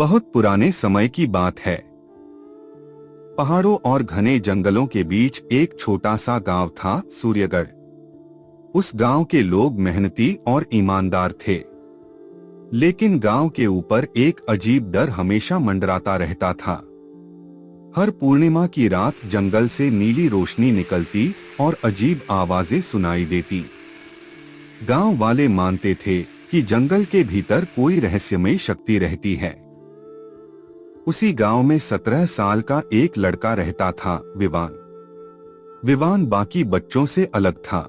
बहुत पुराने समय की बात है। पहाड़ों और घने जंगलों के बीच एक छोटा सा गांव था, सूर्यगढ़। उस गांव के लोग मेहनती और ईमानदार थे, लेकिन गांव के ऊपर एक अजीब डर हमेशा मंडराता रहता था। हर पूर्णिमा की रात जंगल से नीली रोशनी निकलती और अजीब आवाजें सुनाई देती। गांव वाले मानते थे कि जंगल के भीतर कोई रहस्यमयी शक्ति रहती है। उसी गांव में 17 साल का एक लड़का रहता था, विवान। विवान बाकी बच्चों से अलग था।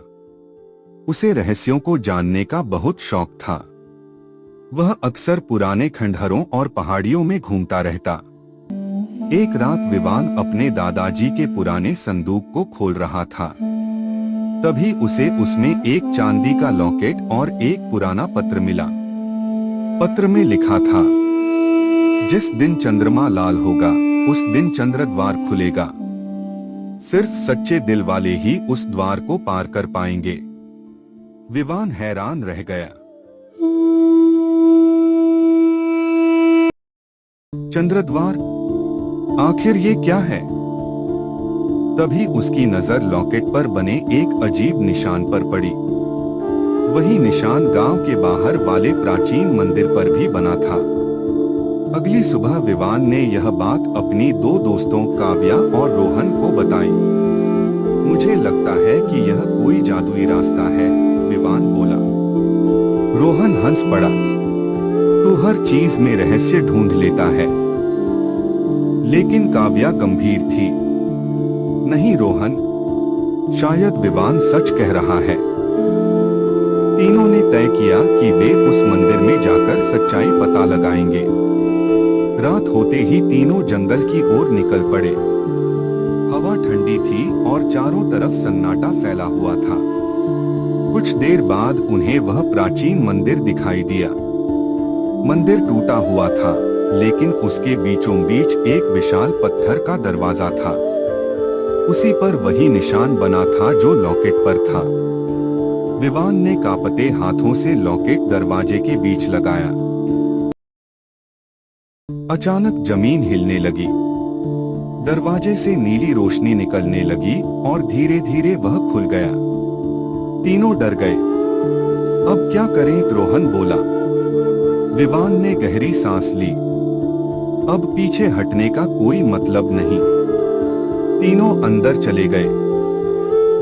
उसे रहस्यों को जानने का बहुत शौक था। वह अक्सर पुराने खंडहरों और पहाड़ियों में घूमता रहता। एक रात विवान अपने दादाजी के पुराने संदूक को खोल रहा था। तभी उसे उसमें एक चांदी का लॉकेट और एक पुराना पत्र मिला। पत्र में लिखा था, जिस दिन चंद्रमा लाल होगा उस दिन चंद्र द्वार खुलेगा। सिर्फ सच्चे दिल वाले ही उस द्वार को पार कर पाएंगे। विवान हैरान रह गया। चंद्रद्वार, आखिर ये क्या है? तभी उसकी नजर लॉकेट पर बने एक अजीब निशान पर पड़ी। वही निशान गांव के बाहर वाले प्राचीन मंदिर पर भी बना था। अगली सुबह विवान ने यह बात अपनी दो दोस्तों काव्या और रोहन को बताई। मुझे लगता है कि यह कोई जादुई रास्ता है, विवान बोला। रोहन हंस पड़ा। तू हर चीज में रहस्य ढूंढ लेता है। लेकिन काव्या गंभीर थी। नहीं रोहन, शायद विवान सच कह रहा है। तीनों ने तय किया कि वे उस मंदिर में जाकर सच्चाई पता लगाएंगे। रात होते ही तीनों जंगल की ओर निकल पड़े। हवा ठंडी थी और चारों तरफ सन्नाटा फैला हुआ था। कुछ देर बाद उन्हें वह प्राचीन मंदिर दिखाई दिया। मंदिर टूटा हुआ था, लेकिन उसके बीचों बीच एक विशाल पत्थर का दरवाजा था। उसी पर वही निशान बना था जो लॉकेट पर था। विवान ने कांपते हाथों से लॉकेट दरवाजे के बीच लगाया। अचानक जमीन हिलने लगी। दरवाजे से नीली रोशनी निकलने लगी और धीरे धीरे वह खुल गया। तीनों डर गए। अब क्या करें, रोहन बोला। विवान ने गहरी सांस ली। अब पीछे हटने का कोई मतलब नहीं। तीनों अंदर चले गए।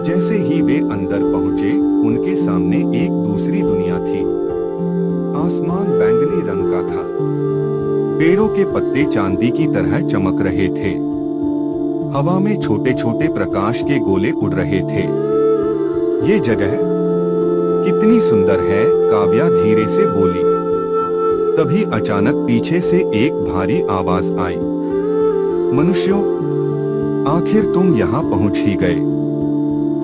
जैसे ही वे अंदर पहुंचे, उनके सामने एक दूसरी दुनिया थी। आसमान बैंगनी रंग का था। पेड़ों के पत्ते चांदी की तरह चमक रहे थे। हवा में छोटे छोटे प्रकाश के गोले उड़ रहे थे। ये जगह कितनी सुंदर है, काव्या धीरे से बोली। तभी अचानक पीछे से एक भारी आवाज आई। मनुष्यों, आखिर तुम यहाँ पहुंच ही गए।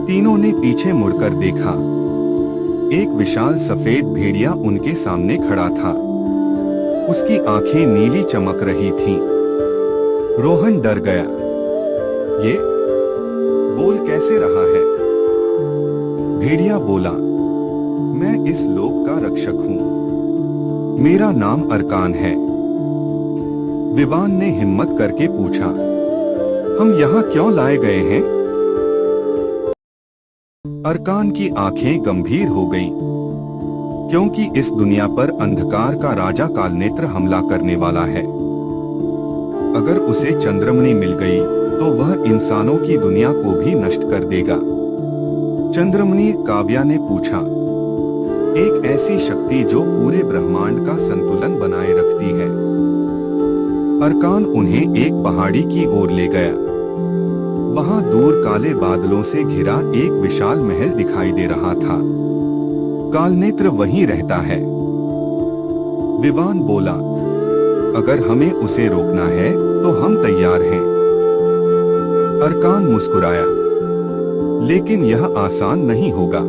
तीनों ने पीछे मुड़कर देखा। एक विशाल सफेद भेड़िया उनके सामने खड़ा था। उसकी आंखें नीली चमक रही थीं। रोहन डर गया। ये बोल कैसे रहा है? भेड़िया बोला, मैं इस लोक का रक्षक हूँ। मेरा नाम अरकान है। विवान ने हिम्मत करके पूछा, हम यहाँ क्यों लाए गए हैं? अरकान की आंखें गंभीर हो गईं, क्योंकि इस दुनिया पर अंधकार का राजा कालनेत्र हमला करने वाला है। अगर उसे चंद्रमणि मिल गई तो वह इंसानों की दुनिया को भी नष्ट कर देगा। चंद्रमणि, काव्या ने पूछा। एक ऐसी शक्ति जो पूरे ब्रह्मांड का संतुलन बनाए रखती है। अरकान उन्हें एक पहाड़ी की ओर ले गया। वहां दूर काले बादलों से घिरा एक विशाल महल दिखाई दे रहा था। कालनेत्र वहीं रहता है। विवान बोला, अगर हमें उसे रोकना है तो हम तैयार हैं। अरकान मुस्कुराया, लेकिन यह आसान नहीं होगा।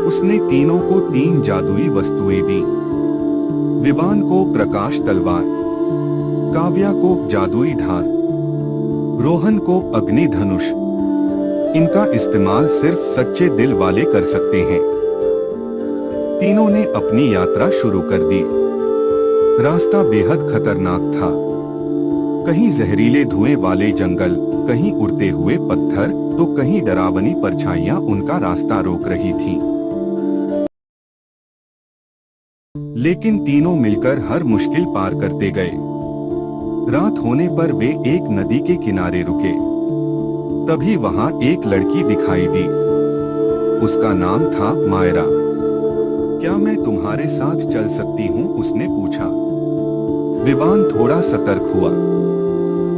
उसने तीनों को 3 जादुई वस्तुएं दी। विवान को प्रकाश तलवार, काव्या को जादुई ढाल, रोहन को अग्नि धनुष। इनका इस्तेमाल सिर्फ सच्चे दिल वाले कर सकते हैं। तीनों ने अपनी यात्रा शुरू कर दी। रास्ता बेहद खतरनाक था। कहीं जहरीले धुएं वाले जंगल, कहीं उड़ते हुए पत्थर, तो कहीं डरावनी परछाइयां उनका रास्ता रोक रही थीं। लेकिन तीनों मिलकर हर मुश्किल पार करते गए। रात होने पर वे एक नदी के किनारे रुके। तभी वहां एक लड़की दिखाई दी। उसका नाम था मायरा। क्या मैं तुम्हारे साथ चल सकती हूँ? उसने पूछा। विवान थोड़ा सतर्क हुआ।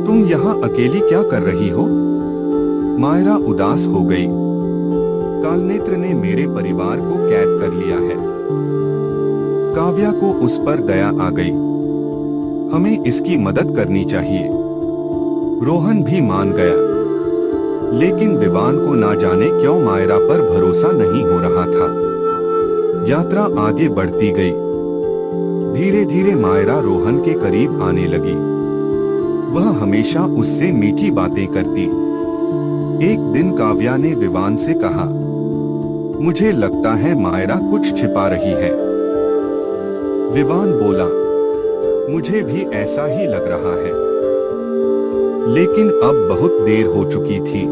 तुम यहाँ अकेली क्या कर रही हो? मायरा उदास हो गई। कालनेत्र ने मेरे परिवार को कैद कर लिया है। काव्या को उस पर दया आ गई। हमें इसकी मदद करनी चाहिए। रोहन भी मान गया। लेकिन विवान को ना जाने क्यों मायरा पर भरोसा नहीं हो रहा था। यात्रा आगे बढ़ती गई। धीरे धीरे मायरा रोहन के करीब आने लगी। वह हमेशा उससे मीठी बातें करती। एक दिन काव्या ने विवान से कहा, मुझे लगता है मायरा कुछ छिपा रही है। विवान बोला, मुझे भी ऐसा ही लग रहा है। लेकिन अब बहुत देर हो चुकी थी।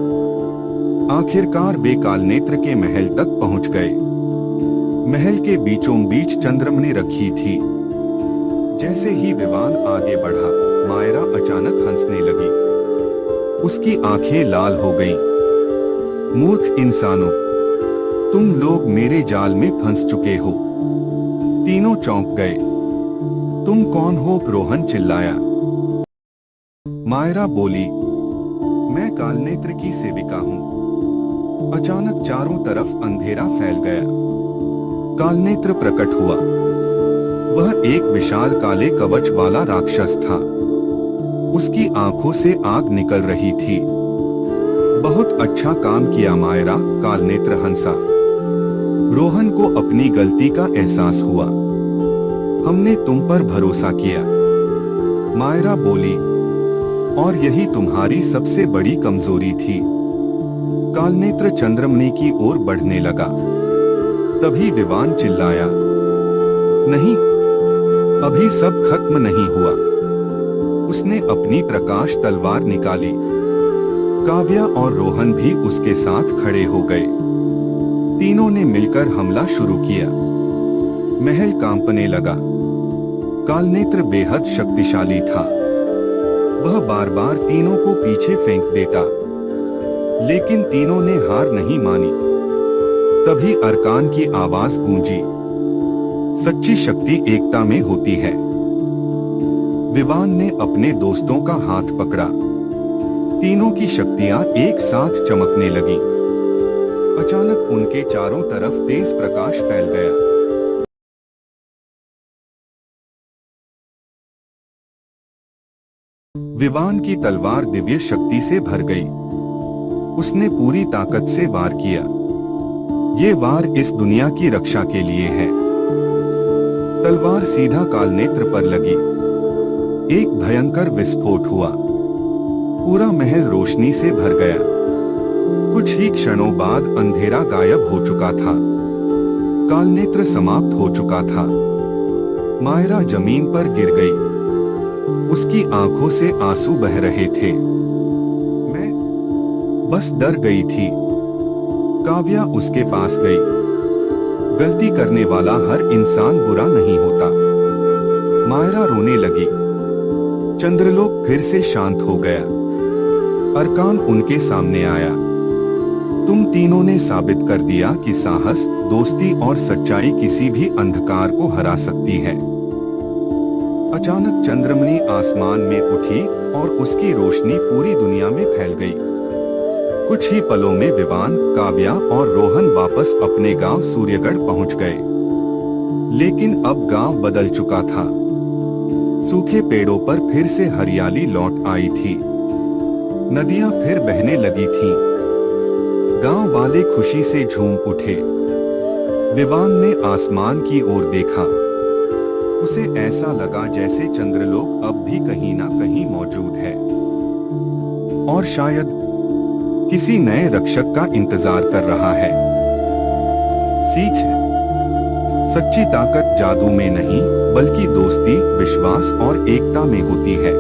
आखिरकार वे कालनेत्र के महल तक पहुंच गए। महल के बीचों बीच चंद्रमणि रखी थी। जैसे ही विवान आगे बढ़ा, मायरा अचानक हंसने लगी। उसकी आंखें लाल हो गईं। मूर्ख इंसानों, तुम लोग मेरे जाल में फंस चुके हो। तीनों चौंक गए। तुम कौन हो? रोहन चिल्लाया। मायरा बोली, मैं कालनेत्र की सेविका हूँ। अचानक चारों तरफ अंधेरा फैल गया। कालनेत्र प्रकट हुआ। वह एक विशाल काले कवच वाला राक्षस था। उसकी आंखों से आग निकल रही थी। बहुत अच्छा काम किया मायरा, कालनेत्र हंसा। रोहन को अपनी गलती का एहसास हुआ। हमने तुम पर भरोसा किया। मायरा बोली, और यही तुम्हारी सबसे बड़ी कमजोरी थी। कालनेत्र चंद्रमणि की ओर बढ़ने लगा। तभी विवान चिल्लाया, नहीं, अभी सब खत्म नहीं हुआ। उसने अपनी प्रकाश तलवार निकाली। काव्या और रोहन भी उसके साथ खड़े हो गए। तीनों ने मिलकर हमला शुरू किया। महल कांपने लगा। कालनेत्र बेहद शक्तिशाली था। वह बार बार तीनों को पीछे फेंक देता। लेकिन तीनों ने हार नहीं मानी। तभी अरकान की आवाज गूंजी, सच्ची शक्ति एकता में होती है। विवान ने अपने दोस्तों का हाथ पकड़ा। तीनों की शक्तियां एक साथ चमकने लगी। अचानक उनके चारों तरफ तेज प्रकाश फैल गया। विवान की तलवार दिव्य शक्ति से भर गई। उसने पूरी ताकत से वार किया। ये वार इस दुनिया की रक्षा के लिए है। तलवार सीधा कालनेत्र पर लगी। एक भयंकर विस्फोट हुआ। पूरा महल रोशनी से भर गया। कुछ ही क्षणों बाद अंधेरा गायब हो चुका था। कालनेत्र समाप्त हो चुका था। मायरा जमीन पर गिर गई। उसकी आंखों से आंसू बह रहे थे। मैं बस डर गई थी। काव्या उसके पास गई। गलती करने वाला हर इंसान बुरा नहीं होता। मायरा रोने लगी। चंद्रलोक फिर से शांत हो गया। अरकान उनके सामने आया। तुम तीनों ने साबित कर दिया कि साहस, दोस्ती और सच्चाई किसी भी अंधकार को हरा सकती है। अचानक चंद्रमणि आसमान में उठी और उसकी रोशनी पूरी दुनिया में फैल गई। कुछ ही पलों में विवान, काव्या और रोहन वापस अपने गांव सूर्यगढ़ पहुंच गए। लेकिन अब गांव बदल चुका था। सूखे पेड़ों पर फिर से हरियाली लौट आई थी। नदियां फिर बहने लगी थीं। गांव वाले खुशी से झूम उठे। विवान ने आसमान की ओर देखा। उसे ऐसा लगा जैसे चंद्रलोक अब भी कहीं ना कहीं मौजूद है और शायद किसी नए रक्षक का इंतजार कर रहा है। सीख, सच्ची ताकत जादू में नहीं बल्कि दोस्ती, विश्वास और एकता में होती है।